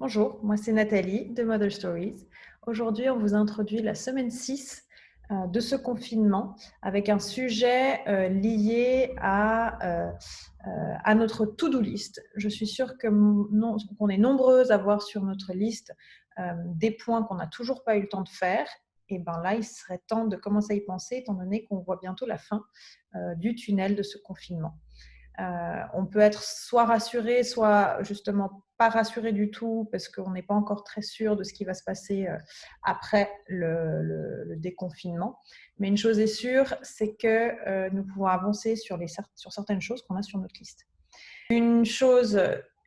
Bonjour, moi c'est Nathalie de Mother Stories. Aujourd'hui, on vous introduit la semaine 6 de ce confinement avec un sujet lié à notre to-do list. Je suis sûre qu'on est nombreuses à voir sur notre liste des points qu'on n'a toujours pas eu le temps de faire. Et bien là, il serait temps de commencer à y penser étant donné qu'on voit bientôt la fin du tunnel de ce confinement. On peut être soit rassuré, soit justement pas rassuré du tout parce qu'on n'est pas encore très sûr de ce qui va se passer après le déconfinement. Mais une chose est sûre, c'est que nous pouvons avancer sur certaines choses qu'on a sur notre liste. Une chose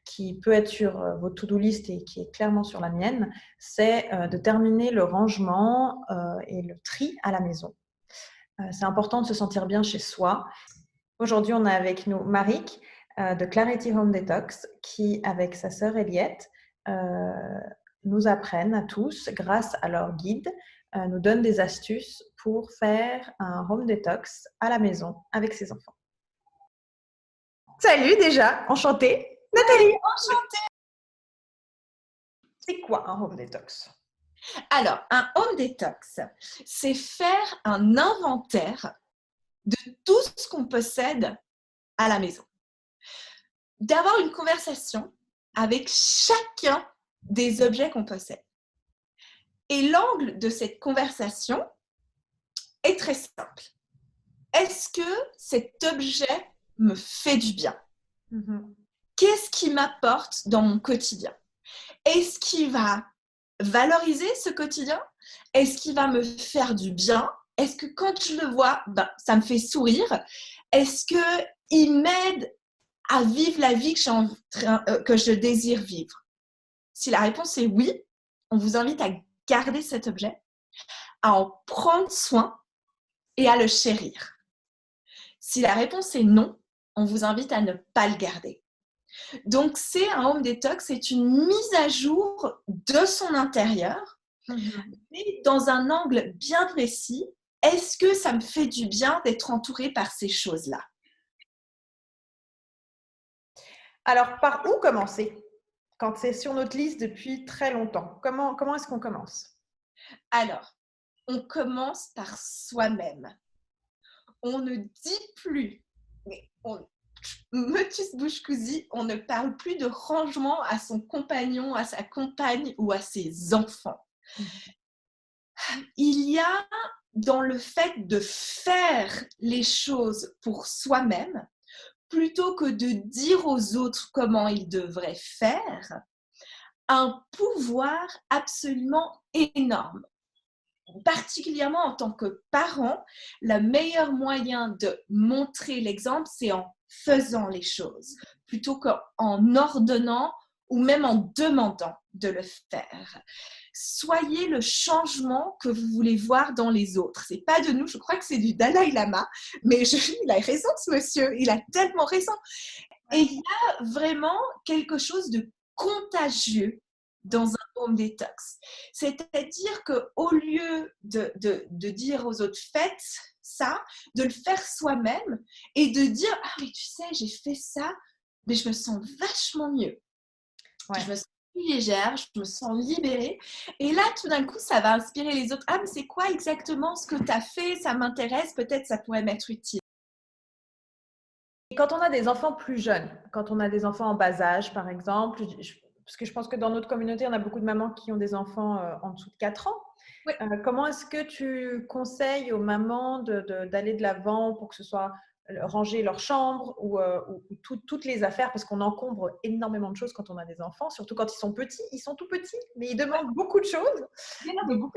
qui peut être sur votre to-do list et qui est clairement sur la mienne, c'est de terminer le rangement et le tri à la maison. C'est important de se sentir bien chez soi. Aujourd'hui, on a avec nous Maric de Clarity Home Detox qui, avec sa sœur Eliette, nous apprennent à tous, grâce à leur guide, nous donnent des astuces pour faire un home detox à la maison avec ses enfants. Salut déjà, enchantée. Nathalie, enchantée. C'est quoi un home detox? Alors, un home detox, c'est faire un inventaire de tout ce qu'on possède à la maison. D'avoir une conversation avec chacun des objets qu'on possède. Et l'angle de cette conversation est très simple. Est-ce que cet objet me fait du bien? Qu'est-ce qui m'apporte dans mon quotidien? Est-ce qu'il va valoriser ce quotidien? Est-ce qu'il va me faire du bien? Est-ce que quand je le vois, ça me fait sourire? Est-ce qu'il m'aide à vivre la vie que je désire vivre? Si la réponse est oui, on vous invite à garder cet objet, à en prendre soin et à le chérir. Si la réponse est non, on vous invite à ne pas le garder. Donc, c'est un home detox, c'est une mise à jour de son intérieur, mais dans un angle bien précis. Est-ce que ça me fait du bien d'être entourée par ces choses-là? Alors, par où commencer quand c'est sur notre liste depuis très longtemps? Comment est-ce qu'on commence? Alors, on commence par soi-même. On ne dit plus, mais motus bouche cousue, on ne parle plus de rangement à son compagnon, à sa compagne ou à ses enfants. Il y a dans le fait de faire les choses pour soi-même, plutôt que de dire aux autres comment ils devraient faire, un pouvoir absolument énorme. Particulièrement en tant que parent, le meilleur moyen de montrer l'exemple, c'est en faisant les choses, plutôt qu'en ordonnant ou même en demandant de le faire. Soyez le changement que vous voulez voir dans les autres. C'est pas de nous, je crois que c'est du Dalai Lama, mais il a raison ce monsieur, il a tellement raison. Et il y a vraiment quelque chose de contagieux dans un home detox. C'est-à-dire qu'au lieu de dire aux autres faites ça, de le faire soi-même et de dire ah mais tu sais j'ai fait ça, mais je me sens vachement mieux. Je me sens plus légère, je me sens libérée. Et là, tout d'un coup, ça va inspirer les autres. Ah, mais c'est quoi exactement ce que tu as fait? Ça m'intéresse, peut-être ça pourrait m'être utile. Et quand on a des enfants plus jeunes, quand on a des enfants en bas âge, par exemple, parce que je pense que dans notre communauté, on a beaucoup de mamans qui ont des enfants en dessous de 4 ans. Oui. Comment est-ce que tu conseilles aux mamans d'aller de l'avant pour que ce soit ranger leur chambre ou toutes les affaires, parce qu'on encombre énormément de choses quand on a des enfants, surtout quand ils sont petits. Ils sont tout petits, mais ils demandent beaucoup de choses. Donc,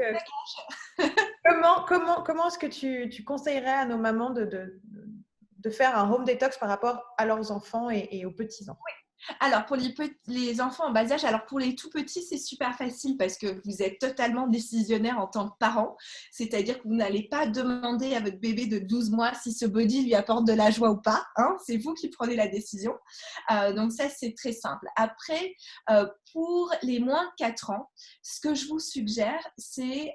comment est-ce que tu conseillerais à nos mamans de faire un home detox par rapport à leurs enfants et aux petits-enfants? Alors, pour les enfants en bas âge, alors pour les tout petits, c'est super facile parce que vous êtes totalement décisionnaire en tant que parent. C'est-à-dire que vous n'allez pas demander à votre bébé de 12 mois si ce body lui apporte de la joie ou pas. Hein, c'est vous qui prenez la décision. Donc ça, c'est très simple. Après, pour les moins de 4 ans, ce que je vous suggère, c'est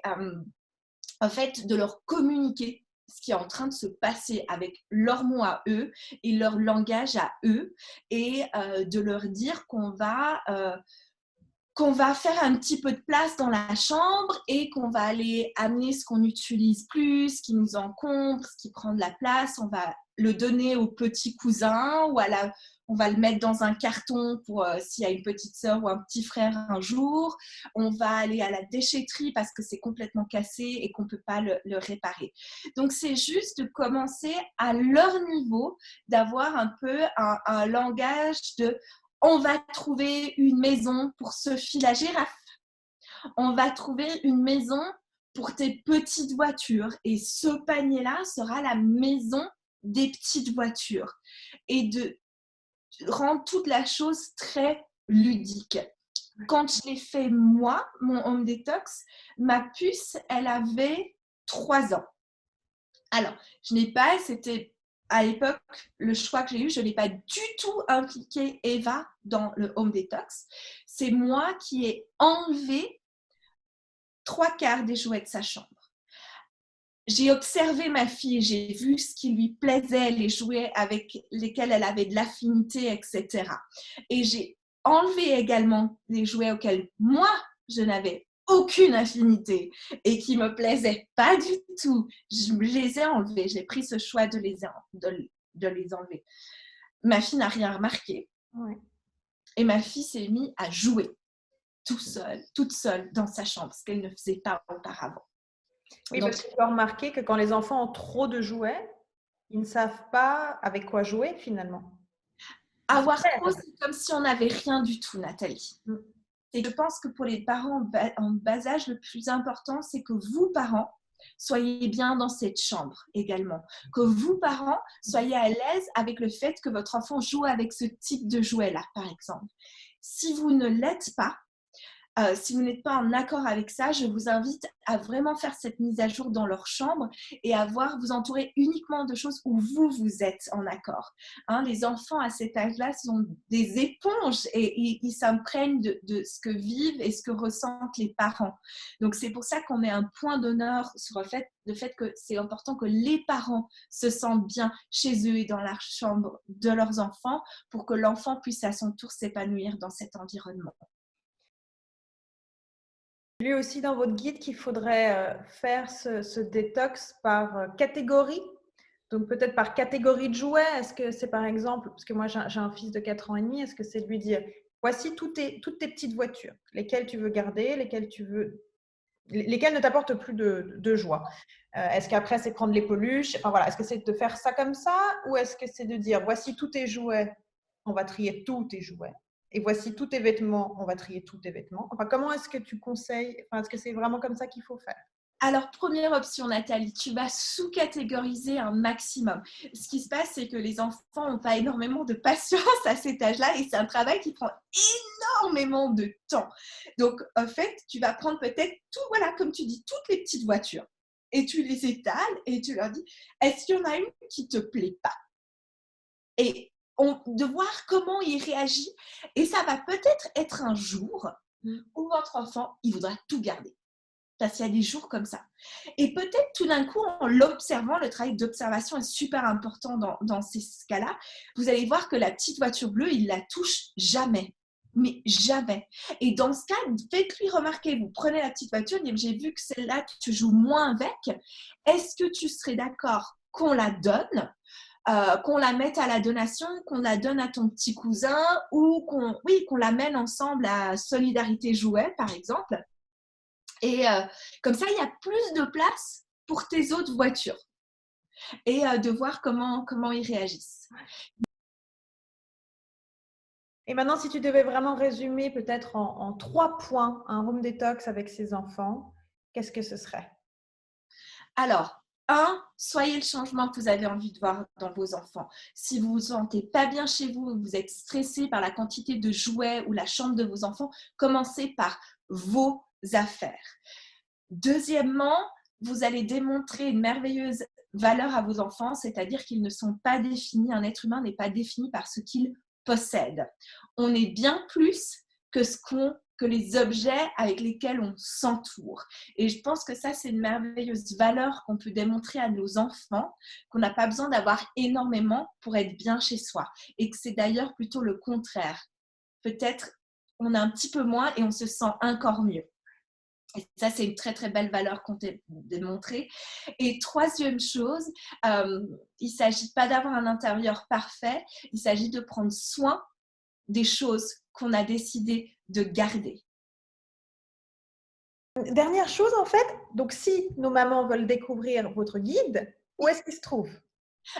en fait de leur communiquer ce qui est en train de se passer avec leurs mots à eux et leur langage à eux et de leur dire qu'on va qu'on va faire un petit peu de place dans la chambre et qu'on va aller amener ce qu'on n'utilise plus, ce qui nous encombre, ce qui prend de la place. On va le donner au petit cousin ou on va le mettre dans un carton pour s'il y a une petite sœur ou un petit frère un jour. On va aller à la déchetterie parce que c'est complètement cassé et qu'on ne peut pas le réparer. Donc, c'est juste de commencer à leur niveau, d'avoir un peu un langage de on va trouver une maison pour Sophie la girafe. On va trouver une maison pour tes petites voitures. Et ce panier-là sera la maison des petites voitures. Et de rendre toute la chose très ludique. Quand je l'ai fait moi, mon home detox, ma puce, elle avait 3 ans. Alors, je n'ai pas, c'était à l'époque, le choix que j'ai eu, je n'ai pas du tout impliqué Eva dans le home detox. C'est moi qui ai enlevé 3/4 des jouets de sa chambre. J'ai observé ma fille, j'ai vu ce qui lui plaisait, les jouets avec lesquels elle avait de l'affinité, etc. Et j'ai enlevé également les jouets auxquels moi, je n'avais aucune affinité et qui me plaisaient pas du tout. Je les ai enlevés, j'ai pris ce choix de les enlever. Ma fille n'a rien remarqué. Ouais. Et ma fille s'est mise à jouer toute seule dans sa chambre, ce qu'elle ne faisait pas auparavant. Oui, parce qu'il faut remarquer que quand les enfants ont trop de jouets, ils ne savent pas avec quoi jouer finalement. Avoir trop, c'est comme si on n'avait rien du tout, Nathalie. Et je pense que pour les parents en bas âge, le plus important, c'est que vous, parents, soyez bien dans cette chambre également. Que vous, parents, soyez à l'aise avec le fait que votre enfant joue avec ce type de jouet-là, par exemple. Si vous ne l'êtes pas, si vous n'êtes pas en accord avec ça, je vous invite à vraiment faire cette mise à jour dans leur chambre et à vous entourer uniquement de choses où vous êtes en accord. Hein, les enfants à cet âge-là sont des éponges et ils s'imprègnent de ce que vivent et ce que ressentent les parents. Donc, c'est pour ça qu'on met un point d'honneur sur le fait que c'est important que les parents se sentent bien chez eux et dans la chambre de leurs enfants pour que l'enfant puisse à son tour s'épanouir dans cet environnement. J'ai lu aussi dans votre guide qu'il faudrait faire ce détox par catégorie. Donc peut-être par catégorie de jouets. Est-ce que c'est par exemple, parce que moi j'ai un fils de 4 ans et demi, est-ce que c'est de lui dire voici toutes tes petites voitures, lesquelles tu veux garder, lesquelles ne t'apportent plus de joie. Est-ce qu'après c'est prendre les peluches, enfin voilà, est-ce que c'est de faire ça comme ça ou est-ce que c'est de dire voici tous tes jouets, on va trier tous tes jouets. Et voici tous tes vêtements, on va trier tous tes vêtements. Enfin, comment est-ce que tu conseilles, est-ce que c'est vraiment comme ça qu'il faut faire? Alors, première option, Nathalie, tu vas sous-catégoriser un maximum. Ce qui se passe, c'est que les enfants n'ont pas énormément de patience à cet âge-là et c'est un travail qui prend énormément de temps. Donc, en fait, tu vas prendre peut-être tout, voilà, comme tu dis, toutes les petites voitures et tu les étales et tu leur dis, est-ce qu'il y en a une qui ne te plaît pas? Et de voir comment il réagit. Et ça va peut-être être un jour où votre enfant, il voudra tout garder. Parce qu'il y a des jours comme ça. Et peut-être tout d'un coup, en l'observant, le travail d'observation est super important dans ces cas-là. Vous allez voir que la petite voiture bleue, il la touche jamais. Mais jamais. Et dans ce cas, faites-lui remarquer, vous prenez la petite voiture, dites, j'ai vu que celle-là, tu joues moins avec. Est-ce que tu serais d'accord qu'on la donne? Qu'on la mette à la donation, qu'on la donne à ton petit cousin ou qu'on l'amène ensemble à Solidarité Jouet, par exemple. Et comme ça, il y a plus de place pour tes autres voitures et de voir comment ils réagissent. Et maintenant, si tu devais vraiment résumer peut-être en 3 points un home detox avec ses enfants, qu'est-ce que ce serait? Alors, soyez le changement que vous avez envie de voir dans vos enfants. Si vous ne vous sentez pas bien chez vous, vous êtes stressé par la quantité de jouets ou la chambre de vos enfants, commencez par vos affaires. Deuxièmement, vous allez démontrer une merveilleuse valeur à vos enfants, c'est-à-dire qu'ils ne sont pas définis, un être humain n'est pas défini par ce qu'il possède. On est bien plus que les objets avec lesquels on s'entoure. Et je pense que ça, c'est une merveilleuse valeur qu'on peut démontrer à nos enfants, qu'on n'a pas besoin d'avoir énormément pour être bien chez soi. Et que c'est d'ailleurs plutôt le contraire. Peut-être on a un petit peu moins et on se sent encore mieux. Et ça, c'est une très, très belle valeur qu'on t'a démontrée. Et troisième chose, il ne s'agit pas d'avoir un intérieur parfait, il s'agit de prendre soin des choses qu'on a décidé de garder. Dernière chose, en fait, donc si nos mamans veulent découvrir votre guide, où est-ce qu'il se trouve?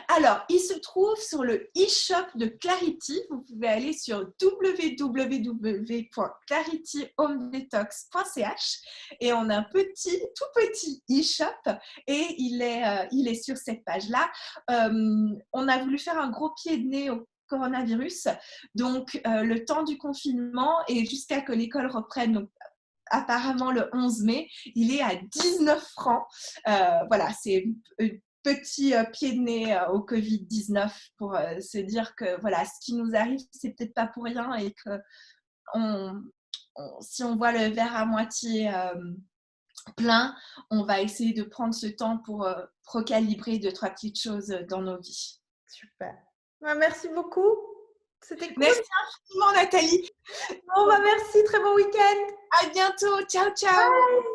Alors, il se trouve sur le e-shop de Clarity. Vous pouvez aller sur www.clarityhomedetox.ch et on a un tout petit e-shop et il est sur cette page-là. On a voulu faire un gros pied de nez au coronavirus. Donc, le temps du confinement et jusqu'à que l'école reprenne, donc, apparemment le 11 mai, il est à 19 francs. Voilà, c'est petit pied de nez au Covid-19 pour se dire que voilà, ce qui nous arrive, c'est peut-être pas pour rien et que si on voit le verre à moitié plein, on va essayer de prendre ce temps pour recalibrer 2-3 petites choses dans nos vies. Super. Merci beaucoup. C'était cool. Merci infiniment, Nathalie. Bon, merci. Très bon week-end. À bientôt. Ciao, ciao. Bye.